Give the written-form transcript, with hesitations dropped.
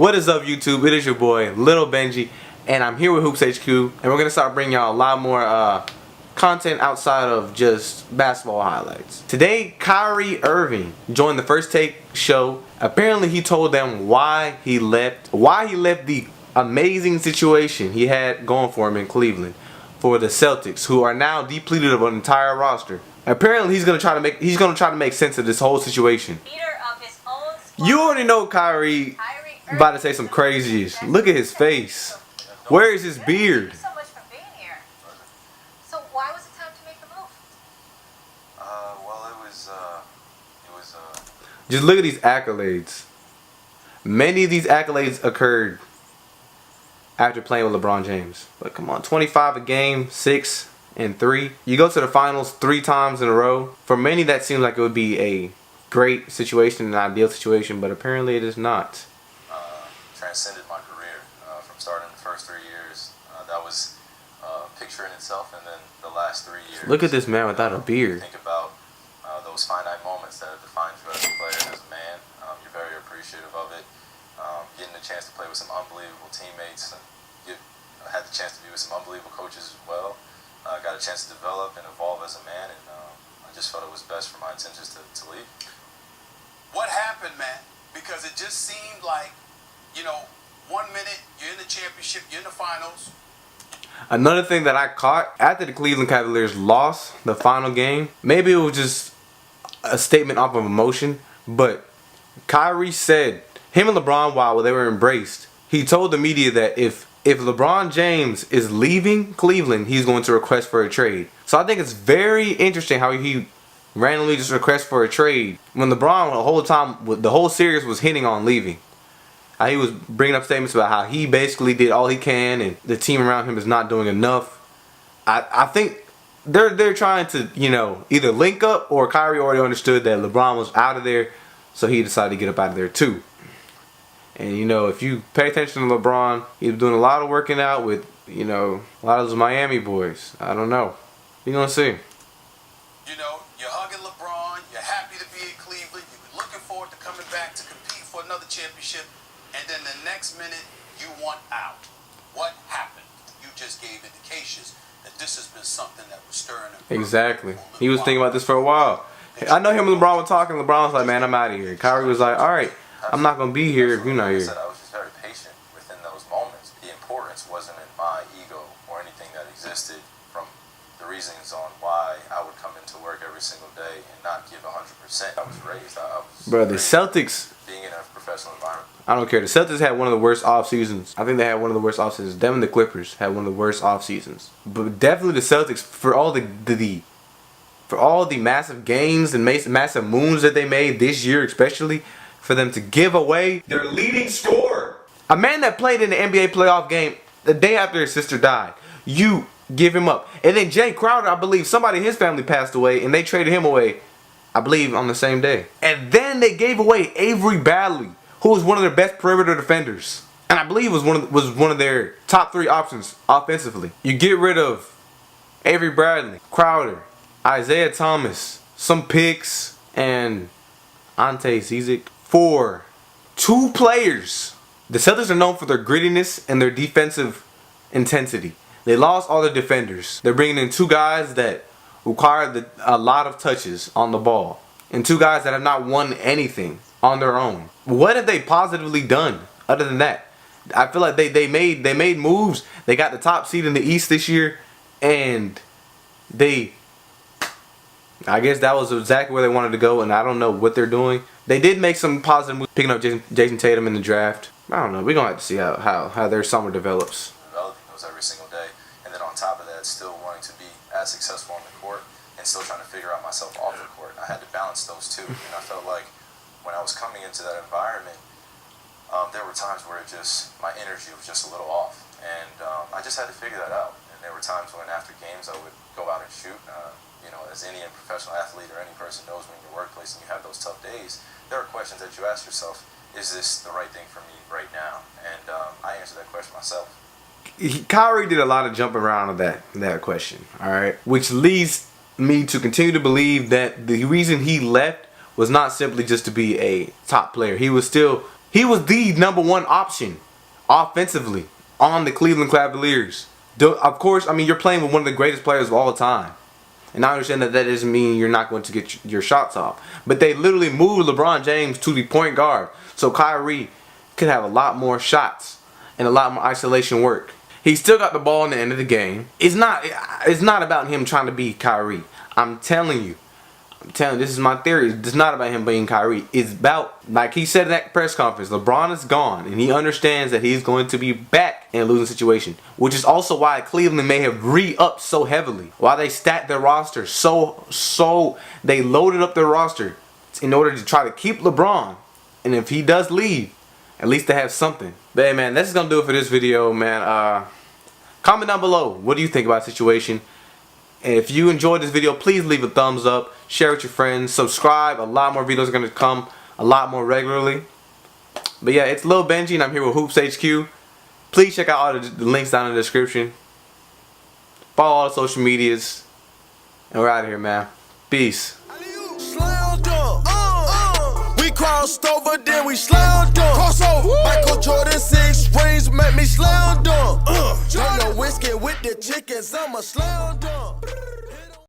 What is up, YouTube? It is your boy, Little Benji, and I'm here with Hoops HQ, and we're going to start bringing y'all a lot more content outside of just basketball highlights. Today, Kyrie Irving joined the First Take show. Apparently, he told them why he left the amazing situation he had going for him in Cleveland for the Celtics, who are now depleted of an entire roster. Apparently, he's gonna try to make sense of this whole situation. You already know Kyrie about to say some crazies. Look at his face. Where is his beard? Thank you so much for being here. So why was it time to make the move? Well, it was Just look at these accolades. Many of these accolades occurred after playing with LeBron James. But come on, 25 a game, 6 and 3. You go to the finals 3 times in a row. For many, that seems like it would be a great situation, an ideal situation, but apparently it is not. transcended my career from starting the first 3 years. That was a picture in itself, and then the last 3 years. Look at this man without a beard. Think about those finite moments that have defined you as a player, as a man. You're very appreciative of it. Getting the chance to play with some unbelievable teammates, and had the chance to be with some unbelievable coaches as well. Got a chance to develop and evolve as a man, and I just felt it was best for my intentions to leave. What happened, man? Because it just seemed like, 1 minute you're in the championship, you're in the finals. Another thing that I caught after the Cleveland Cavaliers lost the final game, maybe it was just a statement off of emotion, but Kyrie said, him and LeBron, while they were embraced, he told the media that if LeBron James is leaving Cleveland, he's going to request for a trade. So I think it's very interesting how he randomly just requests for a trade when LeBron the whole series was hinting on leaving. He was bringing up statements about how he basically did all he can and the team around him is not doing enough. I think they're trying to, either link up, or Kyrie already understood that LeBron was out of there, so he decided to get up out of there too. And if you pay attention to LeBron, he's doing a lot of working out with, a lot of those Miami boys. I don't know. You're gonna see. You're hugging LeBron, you're happy to be in Cleveland, you've been looking forward to coming back to compete for another championship, and then the next minute you want out. What happened? You just gave indications that this has been something that was stirring him. Exactly. He was thinking about this for a while. I know him and LeBron were talking. LeBron was like, man, I'm out of here. Kyrie was like, all right, I'm not gonna be here if you're not here. I was just very patient within those moments. The importance wasn't in my ego or anything that existed from the reasons on why I would come into work every single day and not give 100%. I was raised. Bro, the Celtics, being in a professional environment. I don't care. The Celtics had one of the worst off seasons. I think they had one of the worst off seasons. Them and the Clippers had one of the worst off seasons. But definitely the Celtics, for all the massive gains and massive moves that they made this year, especially for them to give away their leading scorer, a man that played in the NBA playoff game the day after his sister died, you give him up. And then Jay Crowder, I believe somebody in his family passed away, and they traded him away, I believe, on the same day. And then they gave away Avery Bradley, who was one of their best perimeter defenders, and I believe was one of their top 3 options offensively. You get rid of Avery Bradley, Crowder, Isaiah Thomas, some picks, and Ante Zizic for 2 players. The Celtics are known for their grittiness and their defensive intensity. They lost all their defenders. They're bringing in 2 guys that require a lot of touches on the ball, and 2 guys that have not won anything on their own. What have they positively done other than that? I feel like they made moves. They got the top seed in the East this year, and I guess that was exactly where they wanted to go, and I don't know what they're doing. They did make some positive moves, picking up Jason Tatum in the draft. I don't know. We're going to have to see how their summer develops. Developing those every single day, and then on top of that, still wanting to be as successful on the court and still trying to figure out myself off the court. I had to balance those two, and I felt like when I was coming into that environment, there were times where my energy was just a little off, and I just had to figure that out. And there were times when after games I would go out and shoot. As any professional athlete or any person knows, when you're in your workplace and you have those tough days, there are questions that you ask yourself, is this the right thing for me right now? And I answered that question myself. Kyrie did a lot of jumping around on that question, all right? Which leads me to continue to believe that the reason he left was not simply just to be a top player. He was still He was the #1 option offensively on the Cleveland Cavaliers. Of course, I mean, you're playing with one of the greatest players of all time. And I understand that doesn't mean you're not going to get your shots off. But they literally moved LeBron James to the point guard. So Kyrie could have a lot more shots and a lot more isolation work. He still got the ball in the end of the game. It's not about him trying to be Kyrie. I'm telling you, this is my theory. It's not about him being Kyrie. It's about, like he said in that press conference, LeBron is gone, and he understands that he's going to be back in a losing situation, which is also why Cleveland may have re-upped so heavily. Why they stacked their roster so they loaded up their roster in order to try to keep LeBron. And if he does leave, at least they have something. But hey, man, that's gonna do it for this video, man. Comment down below. What do you think about the situation? And if you enjoyed this video, please leave a thumbs up, share with your friends, subscribe. A lot more videos are going to come a lot more regularly. But yeah, it's Lil Benji and I'm here with Hoops HQ. Please check out all the links down in the description. Follow all the social medias. And we're out of here, man. Peace. We crossed over, then we slammed dunk. Crossover. Michael Jordan 6 rings make me slam dunk. Drink no whiskey with the chickens, I'm a slam dunk.